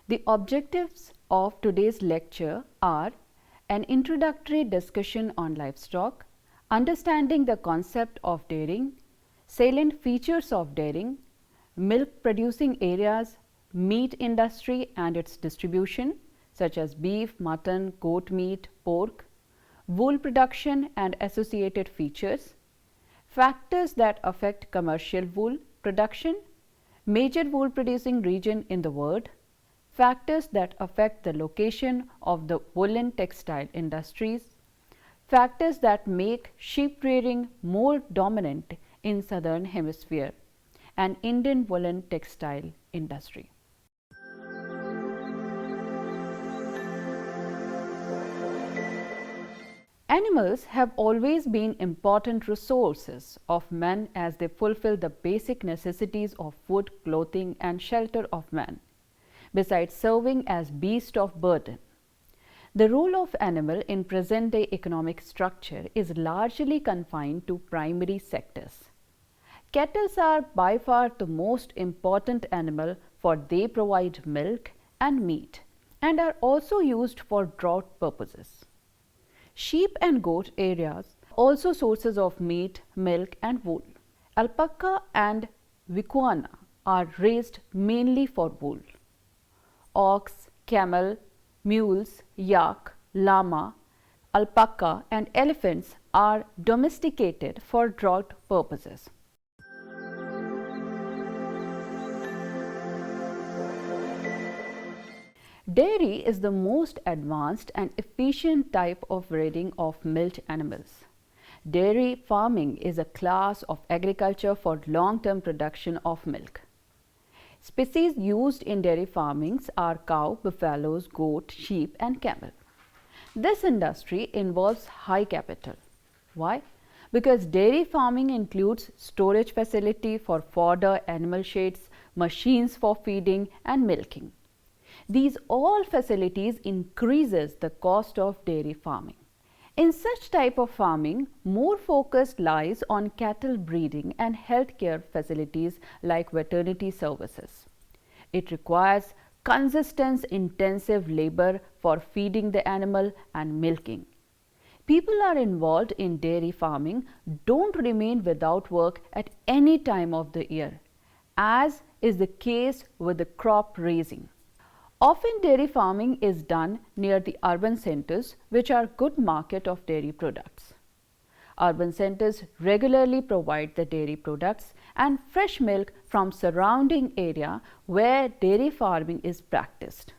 The objectives of today's lecture are an introductory discussion on livestock, understanding the concept of dairying, salient features of dairying, milk producing areas, meat industry and its distribution such as beef, mutton, goat meat, pork, wool production and associated features, factors that affect commercial wool production, major wool producing region in the world, factors that affect the location of the woolen textile industries, factors that make sheep rearing more dominant in southern hemisphere, and Indian woolen textile industry. Animals have always been important resources of man as they fulfill the basic necessities of food, clothing and shelter of man, besides serving as beasts of burden. The role of animal in present-day economic structure is largely confined to primary sectors. Cattle are by far the most important animal, for they provide milk and meat and are also used for draught purposes. Sheep and goat areas also sources of meat, milk and wool. Alpaca and vicuña are raised mainly for wool. Ox, camel, mules, yak, llama, alpaca and elephants are domesticated for draught purposes. Dairy is the most advanced and efficient type of rearing of milk animals. Dairy farming is a class of agriculture for long-term production of milk. Species used in dairy farmings are cow, buffaloes, goat, sheep and camel. This industry involves high capital. Why? Because dairy farming includes storage facility for fodder, animal sheds, machines for feeding and milking. These all facilities increases the cost of dairy farming. In such type of farming, more focus lies on cattle breeding and healthcare facilities like veterinary services. It requires consistent intensive labor for feeding the animal and milking. People are involved in dairy farming don't remain without work at any time of the year, as is the case with the crop raising. Often dairy farming is done near the urban centers, which are good market of dairy products. Urban centers regularly provide the dairy products and fresh milk from surrounding area where dairy farming is practiced.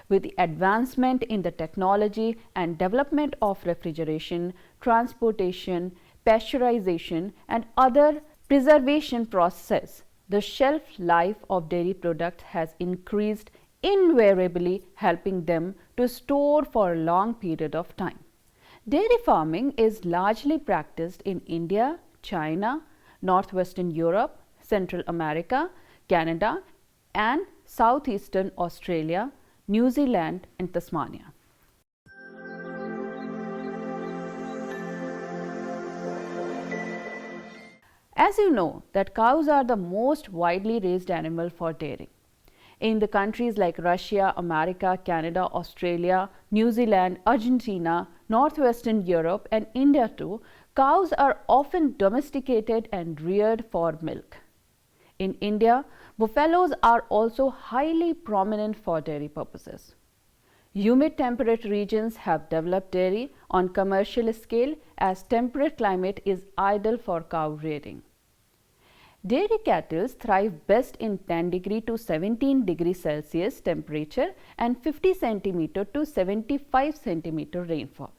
With the advancement in the technology and development of refrigeration, transportation, pasteurization and other preservation process, the shelf life of dairy products has increased, invariably helping them to store for a long period of time. Dairy farming is largely practiced in India, China, Northwestern Europe, Central America, Canada and Southeastern Australia, New Zealand and Tasmania. As you know that cows are the most widely raised animal for dairy. In the countries like Russia, America, Canada, Australia, New Zealand, Argentina, Northwestern Europe and India too, cows are often domesticated and reared for milk. In India, buffaloes are also highly prominent for dairy purposes. Humid temperate regions have developed dairy on commercial scale as temperate climate is ideal for cow rearing. Dairy cattle thrive best in 10 degree to 17 degree Celsius temperature and 50 centimeter to 75 centimeter rainfall.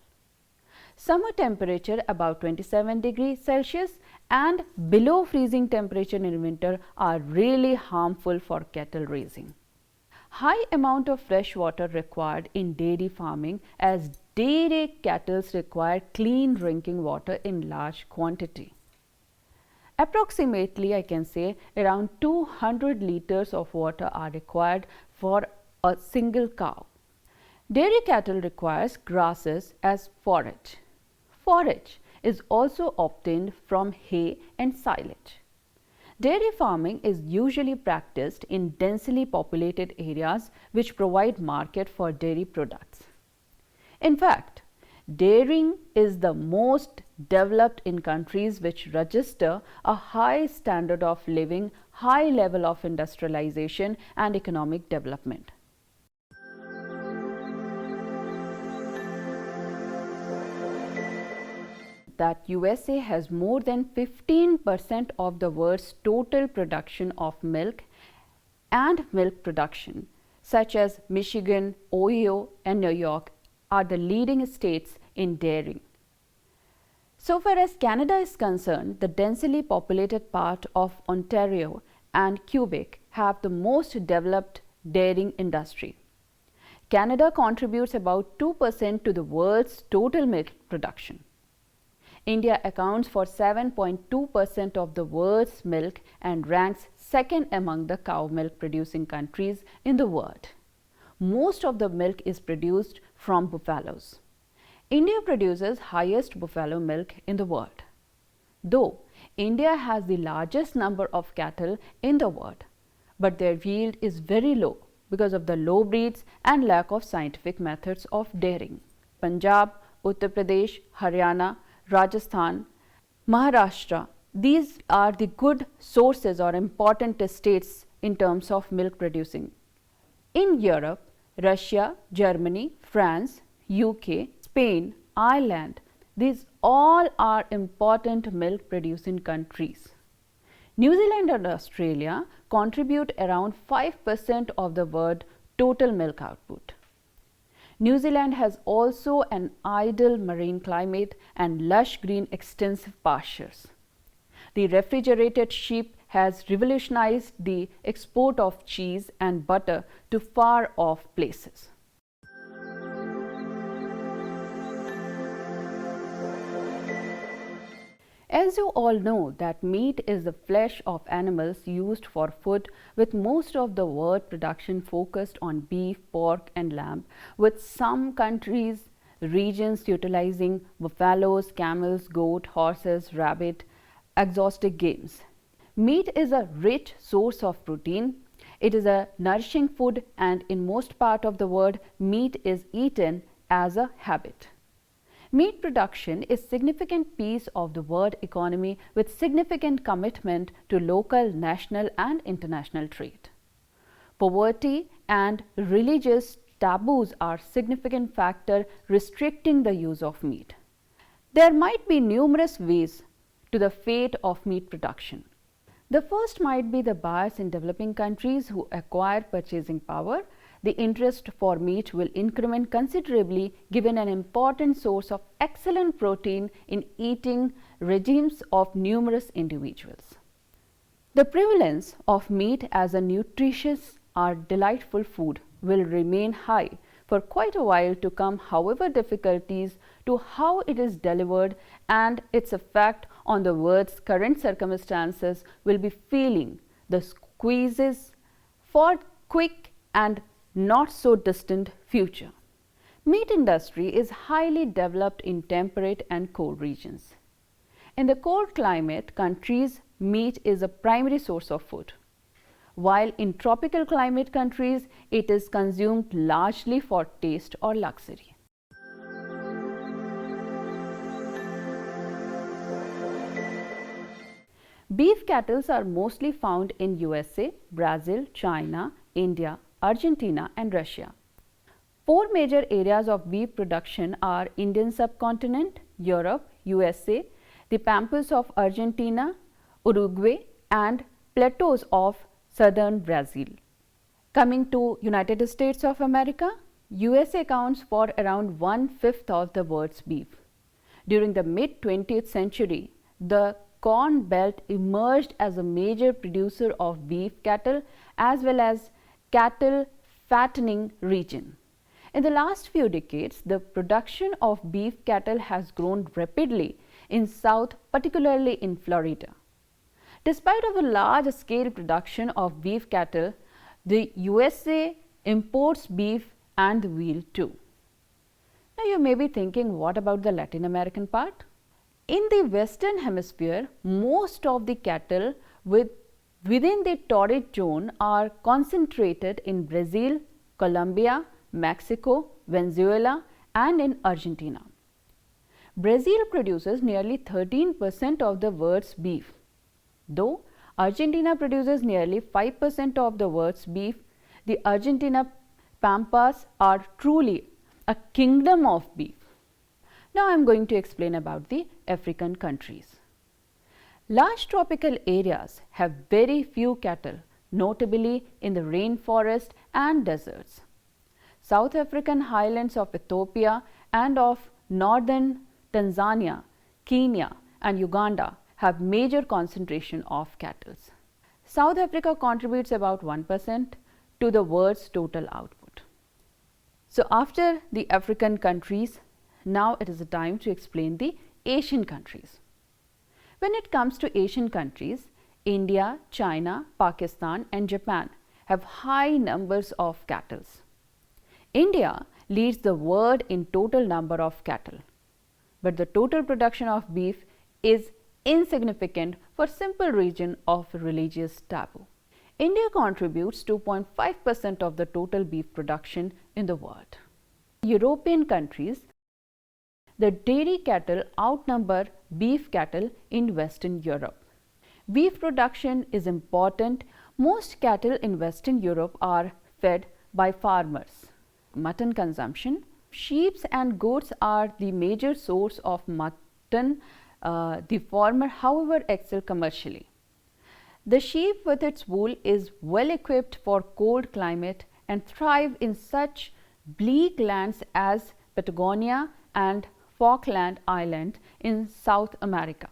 Summer temperature about 27 degrees Celsius and below freezing temperature in winter are really harmful for cattle raising. High amount of fresh water required in dairy farming as dairy cattle require clean drinking water in large quantity. Approximately, I can say, around 200 liters of water are required for a single cow. Dairy cattle requires grasses as forage. Forage is also obtained from hay and silage. Dairy farming is usually practiced in densely populated areas which provide market for dairy products. In fact, dairying is the most developed in countries which register a high standard of living, high level of industrialization and economic development. That USA has more than 15% of the world's total production of milk and milk production, such as Michigan, Ohio, and New York are the leading states in dairying. So far as Canada is concerned, the densely populated part of Ontario and Quebec have the most developed dairying industry. Canada contributes about 2% to the world's total milk production. India accounts for 7.2% of the world's milk and ranks second among the cow milk producing countries in the world. Most of the milk is produced from buffaloes. India produces highest buffalo milk in the world. Though India has the largest number of cattle in the world, but their yield is very low because of the low breeds and lack of scientific methods of dairying. Punjab, Uttar Pradesh, Haryana, Rajasthan, Maharashtra, these are the good sources or important states in terms of milk producing. In Europe, Russia, Germany, France, UK, Spain, Ireland, these all are important milk producing countries. New Zealand and Australia contribute around 5% of the world's total milk output. New Zealand has also an ideal marine climate and lush green extensive pastures. The refrigerated sheep has revolutionized the export of cheese and butter to far off places. As you all know that meat is the flesh of animals used for food, with most of the world production focused on beef, pork and lamb, with some countries, regions utilizing buffaloes, camels, goat, horses, rabbit, exotic games. Meat is a rich source of protein. It is a nourishing food, and in most part of the world, meat is eaten as a habit. Meat production is a significant piece of the world economy with significant commitment to local, national and international trade. Poverty and religious taboos are significant factors restricting the use of meat. There might be numerous ways to the fate of meat production. The first might be the bias in developing countries who acquire purchasing power. The interest for meat will increment considerably given an important source of excellent protein in eating regimes of numerous individuals. The prevalence of meat as a nutritious or delightful food will remain high for quite a while to come, however difficulties to how it is delivered and its effect on the world's current circumstances will be feeling the squeezes for quick and not so distant future. Meat industry is highly developed in temperate and cold regions. In the cold climate countries, meat is a primary source of food, while in tropical climate countries, it is consumed largely for taste or luxury. Beef cattle are mostly found in USA, Brazil, China, India, Argentina and Russia. Four major areas of beef production are Indian subcontinent, Europe, USA, the pampas of Argentina, Uruguay and plateaus of southern Brazil. Coming to United States of America, USA accounts for around 1/5 of the world's beef. During the mid-20th century, the Corn Belt emerged as a major producer of beef cattle as well as cattle fattening region. In the last few decades, the production of beef cattle has grown rapidly in South, particularly in Florida. Despite of a large scale production of beef cattle, the USA imports beef and the veal too. Now you may be thinking, what about the Latin American part? In the Western Hemisphere, most of the cattle with within the torrid zone are concentrated in Brazil, Colombia, Mexico, Venezuela, and in Argentina. Brazil produces nearly 13% of the world's beef. Though Argentina produces nearly 5% of the world's beef, the Argentina pampas are truly a kingdom of beef. Now I am going to explain about the African countries. Large tropical areas have very few cattle, notably in the rainforest and deserts. South African highlands of Ethiopia and of northern Tanzania, Kenya and Uganda have major concentration of cattle. South Africa contributes about 1% to the world's total output. So after the African countries, now it is the time to explain the Asian countries. When it comes to Asian countries, India, China, Pakistan and Japan have high numbers of cattle. India leads the world in total number of cattle, but the total production of beef is insignificant for simple reason of religious taboo. India contributes 2.5% of the total beef production in the world. European countries, the dairy cattle outnumber beef cattle in Western Europe. Beef production is important. Most cattle in Western Europe are fed by farmers. Mutton consumption. Sheep and goats are the major source of mutton. The former, however, excel commercially. The sheep with its wool is well equipped for cold climate and thrive in such bleak lands as Patagonia and Falkland Island in South America.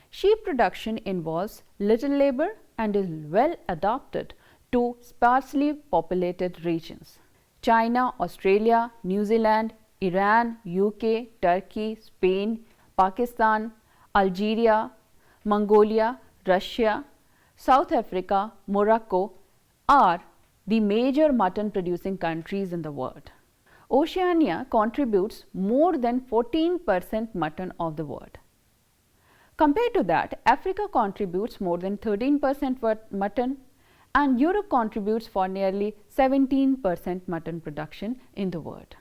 Sheep production involves little labor and is well adapted to sparsely populated regions. China, Australia, New Zealand, Iran, UK, Turkey, Spain, Pakistan, Algeria, Mongolia, Russia, South Africa, Morocco are the major mutton producing countries in the world. Oceania contributes more than 14% mutton of the world. Compared to that, Africa contributes more than 13% mutton and Europe contributes for nearly 17% mutton production in the world.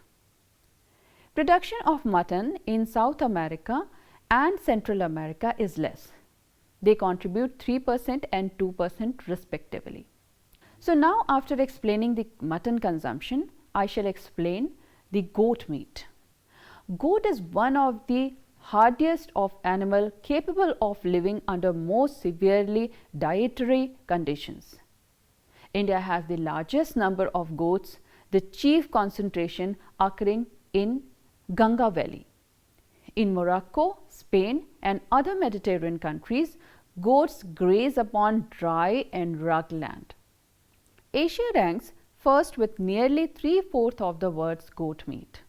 Production of mutton in South America and Central America is less. They contribute 3% and 2% respectively. So now after explaining the mutton consumption, I shall explain the goat meat. Goat is one of the hardiest of animal capable of living under most severely dietary conditions. India has the largest number of goats, the chief concentration occurring in Ganga Valley. In Morocco, Spain and other Mediterranean countries, goats graze upon dry and rugged land. Asia ranks first with nearly 3/4 of the world's goat meat.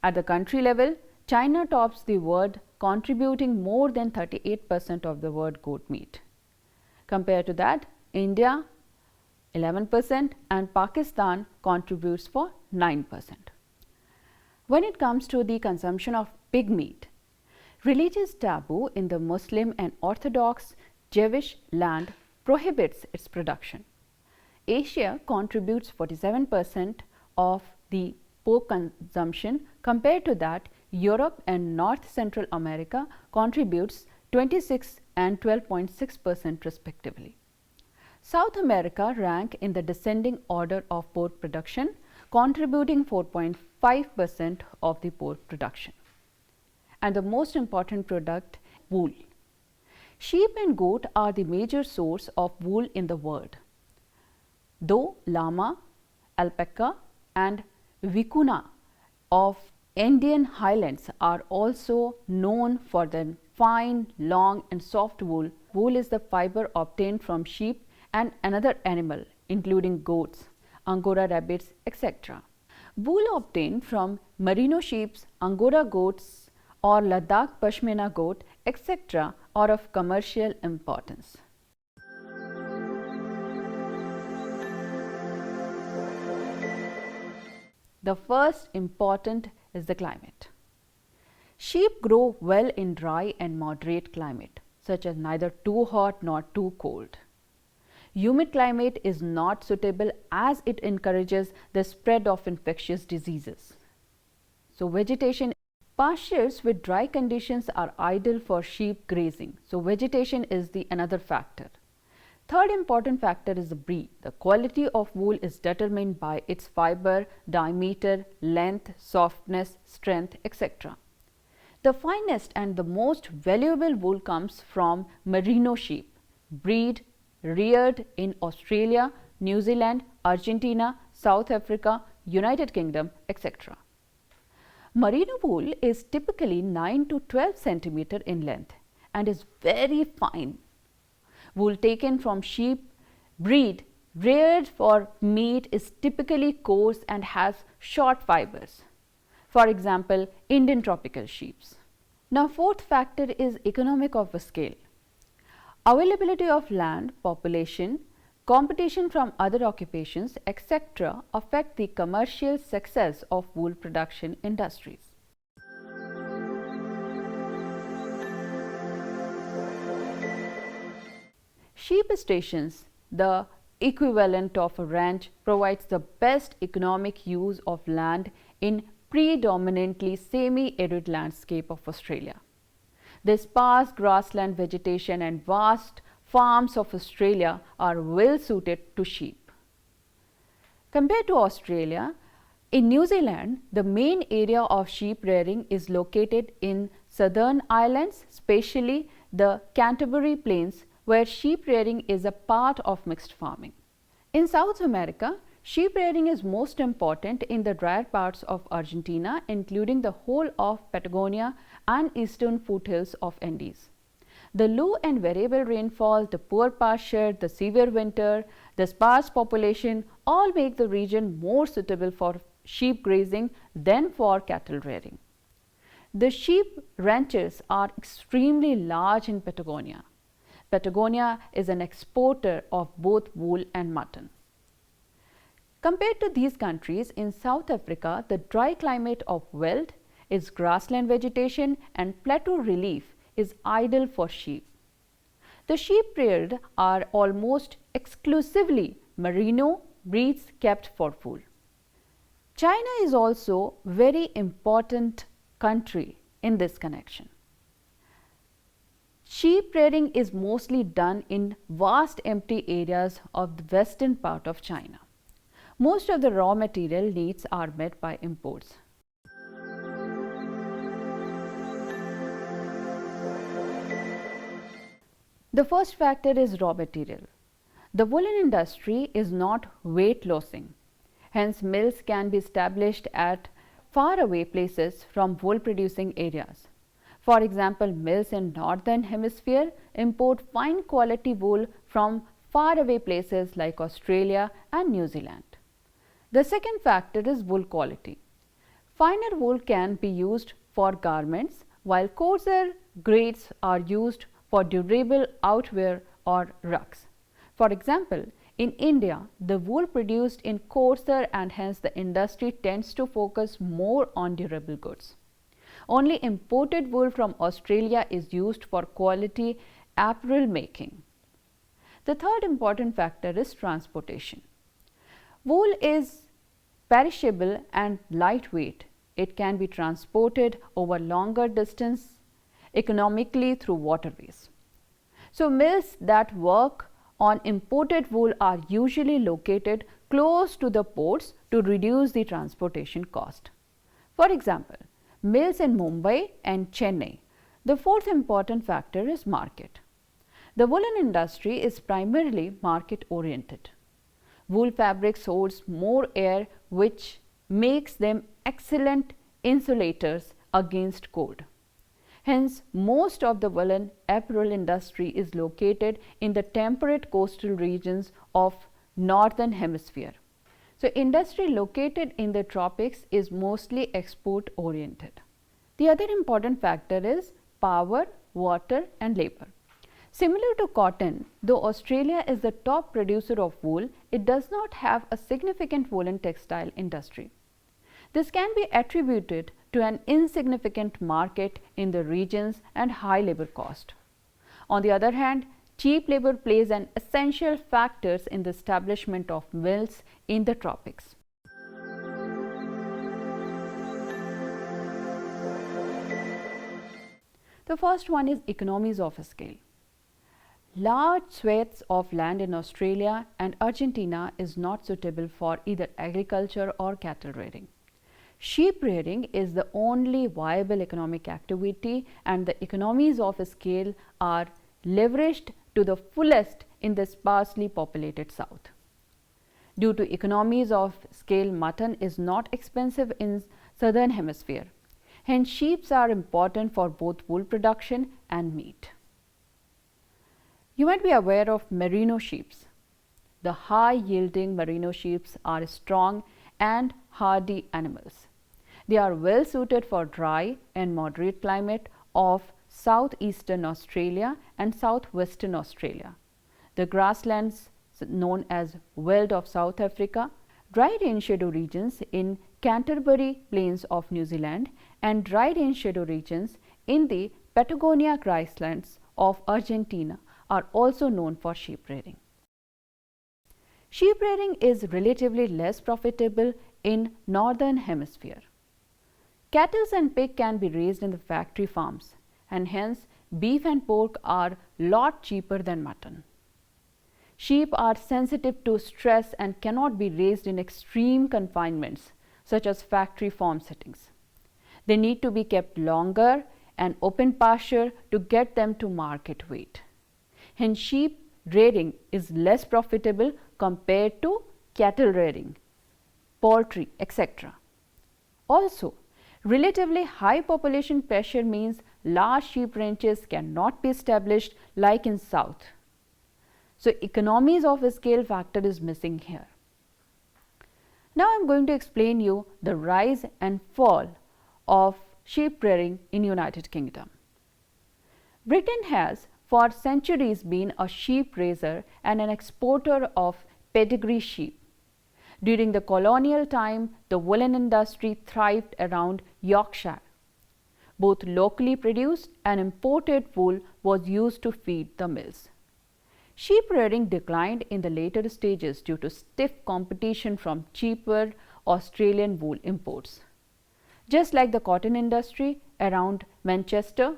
At the country level, China tops the world, contributing more than 38% of the world goat meat. Compared to that, India 11% and Pakistan contributes for 9%. When it comes to the consumption of pig meat, religious taboo in the Muslim and Orthodox Jewish land prohibits its production. Asia contributes 47% of the pork consumption. Compared to that, Europe and North Central America contributes 26 and 12.6% respectively. South America rank in the descending order of pork production, contributing 4.5% of the pork production. And the most important product, wool. Sheep and goat are the major source of wool in the world. Though llama, alpaca and vicuna of Indian highlands are also known for their fine, long and soft wool. Wool is the fiber obtained from sheep and another animal including goats, Angora rabbits, etc. Wool obtained from merino sheep, Angora goats or Ladakh Pashmina goat, etc. are of commercial importance. The first important is the climate. Sheep grow well in dry and moderate climate, such as neither too hot nor too cold. Humid climate is not suitable as it encourages the spread of infectious diseases. So, vegetation pastures with dry conditions are ideal for sheep grazing. So, vegetation is the another factor. Third important factor is the breed. The quality of wool is determined by its fiber, diameter, length, softness, strength, etc. The finest and the most valuable wool comes from merino sheep, breed reared in Australia, New Zealand, Argentina, South Africa, United Kingdom, etc. Merino wool is typically 9 to 12 centimeter in length and is very fine. Wool taken from sheep breed reared for meat is typically coarse and has short fibers. For example, Indian tropical sheep. Now, fourth factor is economic of scale. Availability of land, population, competition from other occupations, etc. affect the commercial success of wool production industries. Sheep stations, the equivalent of a ranch, provides the best economic use of land in predominantly semi-arid landscape of Australia. The sparse grassland vegetation and vast farms of Australia are well suited to sheep. Compared to Australia, in New Zealand, the main area of sheep rearing is located in Southern Islands, especially the Canterbury Plains, where sheep rearing is a part of mixed farming. In South America, sheep rearing is most important in the drier parts of Argentina, including the whole of Patagonia and eastern foothills of Andes. The low and variable rainfall, the poor pasture, the severe winter, the sparse population all make the region more suitable for sheep grazing than for cattle rearing. The sheep ranches are extremely large in Patagonia. Patagonia is an exporter of both wool and mutton. Compared to these countries, in South Africa, the dry climate of veld, its grassland vegetation and plateau relief is ideal for sheep. The sheep reared are almost exclusively merino breeds kept for wool. China is also very important country in this connection. Sheep rearing is mostly done in vast empty areas of the western part of China. Most of the raw material needs are met by imports. The first factor is raw material. The woolen industry is not weight lossing. Hence, mills can be established at far away places from wool producing areas. For example, mills in Northern Hemisphere import fine quality wool from far away places like Australia and New Zealand. The second factor is wool quality. Finer wool can be used for garments, while coarser grades are used for durable outwear or rugs. For example, in India, the wool produced in coarser and hence the industry tends to focus more on durable goods. Only imported wool from Australia is used for quality apparel making. The third important factor is transportation. Wool is perishable and lightweight. It can be transported over longer distance economically through waterways. So, mills that work on imported wool are usually located close to the ports to reduce the transportation cost. For example, mills in Mumbai and Chennai. The fourth important factor is market. The woolen industry is primarily market oriented. Wool fabrics holds more air, which makes them excellent insulators against cold. Hence, most of the woolen apparel industry is located in the temperate coastal regions of Northern Hemisphere. So, industry located in the tropics is mostly export oriented. The other important factor is power, water and labor. Similar to cotton, though Australia is the top producer of wool, it does not have a significant woolen textile industry. This can be attributed to an insignificant market in the regions and high labor cost. On the other hand, cheap labor plays an essential factor in the establishment of mills in the tropics. The first one is economies of scale. Large swathes of land in Australia and Argentina is not suitable for either agriculture or cattle rearing. Sheep rearing is the only viable economic activity, and the economies of scale are leveraged to the fullest in the sparsely populated South. Due to economies of scale, mutton is not expensive in southern hemisphere. Hence, sheep are important for both wool production and meat. You might be aware of merino sheep. The high-yielding merino sheep are strong and hardy animals. They are well suited for dry and moderate climate of southeastern Australia and southwestern Australia, the grasslands known as Veld of South Africa, dry range shadow regions in Canterbury Plains of New Zealand, and dry range shadow regions in the Patagonia grasslands of Argentina are also known for sheep rearing. Sheep rearing is relatively less profitable in northern hemisphere. Cattle and pig can be raised in the factory farms, and hence beef and pork are lot cheaper than mutton. Sheep are sensitive to stress and cannot be raised in extreme confinements such as factory farm settings. They need to be kept longer and open pasture to get them to market weight. Hence, sheep rearing is less profitable compared to cattle rearing, poultry, etc. Also, relatively high population pressure means large sheep ranches cannot be established like in South. So, economies of scale factor is missing here. Now, I am going to explain you the rise and fall of sheep rearing in United Kingdom. Britain has for centuries been a sheep raiser and an exporter of pedigree sheep. During the colonial time, the woolen industry thrived around Yorkshire. Both locally produced and imported wool was used to feed the mills. Sheep rearing declined in the later stages due to stiff competition from cheaper Australian wool imports. Just like the cotton industry around Manchester,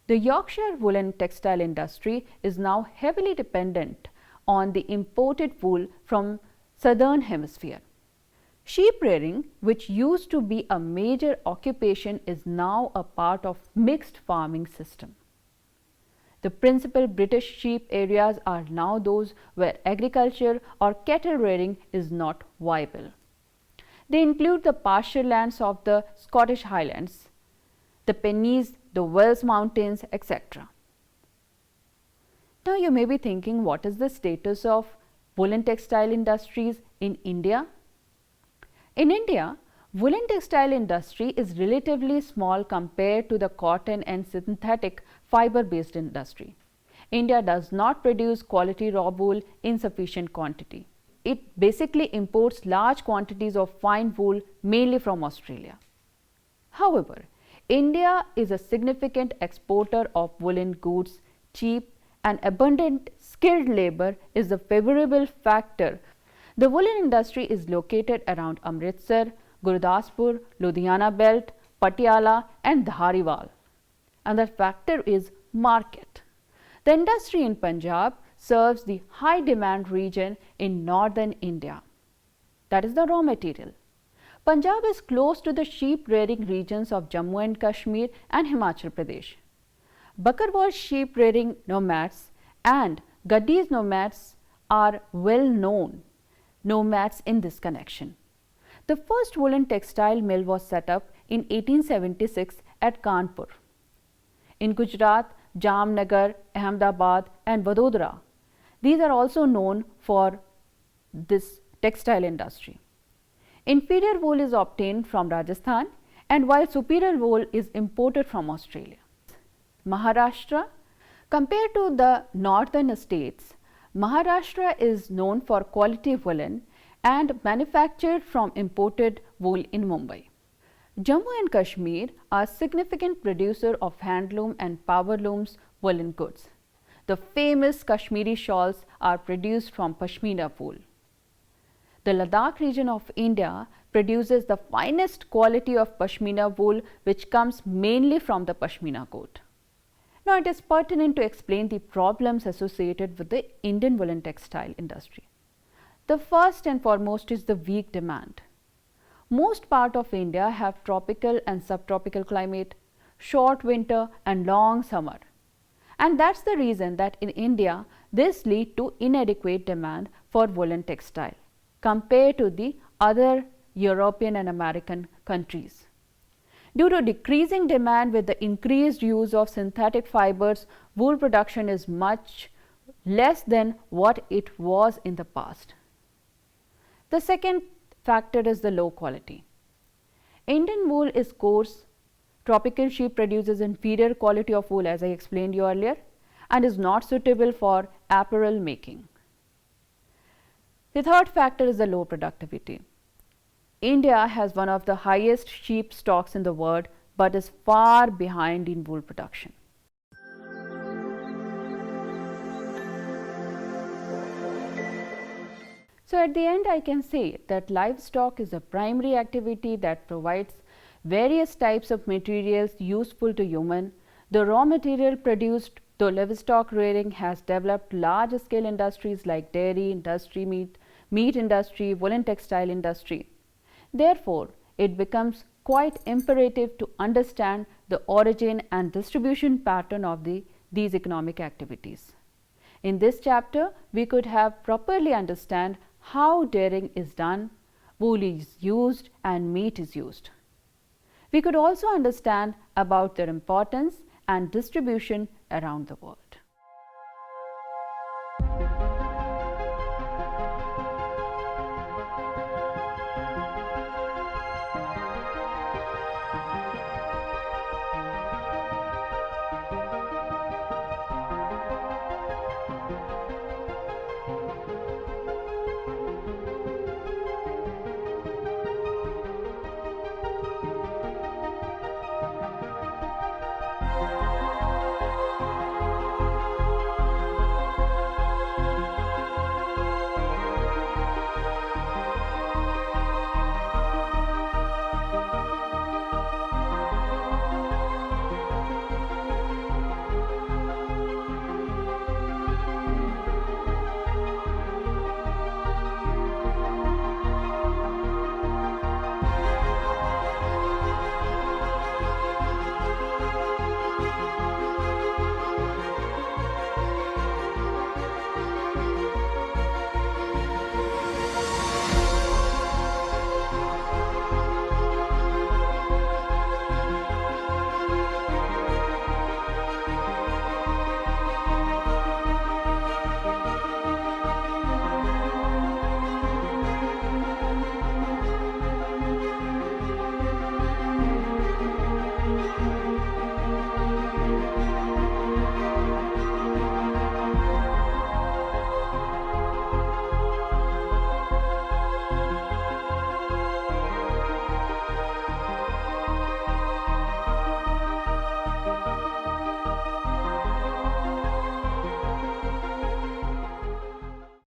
the Yorkshire woolen textile industry is now heavily dependent on the imported wool from southern hemisphere. Sheep rearing, which used to be a major occupation, is now a part of mixed farming system. The principal British sheep areas are now those where agriculture or cattle rearing is not viable. They include the pasture lands of the Scottish Highlands, the Pennines, the Wales Mountains, etc. Now, you may be thinking, what is the status of woolen textile industries in India? In India, woolen textile industry is relatively small compared to the cotton and synthetic fiber based industry. India does not produce quality raw wool in sufficient quantity. It basically imports large quantities of fine wool mainly from Australia. However, India is a significant exporter of woolen goods. Cheap and abundant skilled labor is the favorable factor. The woolen industry is located around Amritsar, Gurdaspur, Ludhiana belt, Patiala and Dhariwal. Another factor is market. The industry in Punjab serves the high demand region in northern India. That is the raw material. Punjab is close to the sheep rearing regions of Jammu and Kashmir and Himachal Pradesh. Bakarwal sheep rearing nomads and Gadis nomads are well known nomads in this connection. The first woolen textile mill was set up in 1876 at Kanpur. In Gujarat, Jamnagar, Ahmedabad and Vadodara, these are also known for this textile industry. Inferior wool is obtained from Rajasthan, and while superior wool is imported from Australia. Maharashtra, compared to the northern states, Maharashtra is known for quality woolen and manufactured from imported wool in Mumbai. Jammu and Kashmir are significant producer of handloom and powerlooms woolen goods. The famous Kashmiri shawls are produced from Pashmina wool. The Ladakh region of India produces the finest quality of Pashmina wool, which comes mainly from the Pashmina goat. Now, it is pertinent to explain the problems associated with the Indian woolen textile industry. The first and foremost is the weak demand. Most part of India have tropical and subtropical climate, short winter and long summer. And that's the reason that in India, this leads to inadequate demand for woolen textile compared to the other European and American countries. Due to decreasing demand with the increased use of synthetic fibers, wool production is much less than what it was in the past. The second factor is the low quality. Indian wool is coarse. Tropical sheep produces inferior quality of wool, as I explained you earlier, and is not suitable for apparel making. The third factor is the low productivity. India has one of the highest sheep stocks in the world, but is far behind in wool production. So, at the end, I can say that livestock is a primary activity that provides various types of materials useful to human. The raw material produced through livestock rearing has developed large scale industries like dairy industry, meat industry, woolen textile industry. Therefore, it becomes quite imperative to understand the origin and distribution pattern of these economic activities. In this chapter, we could have properly understand how dairying is done, wool is used and meat is used. We could also understand about their importance and distribution around the world.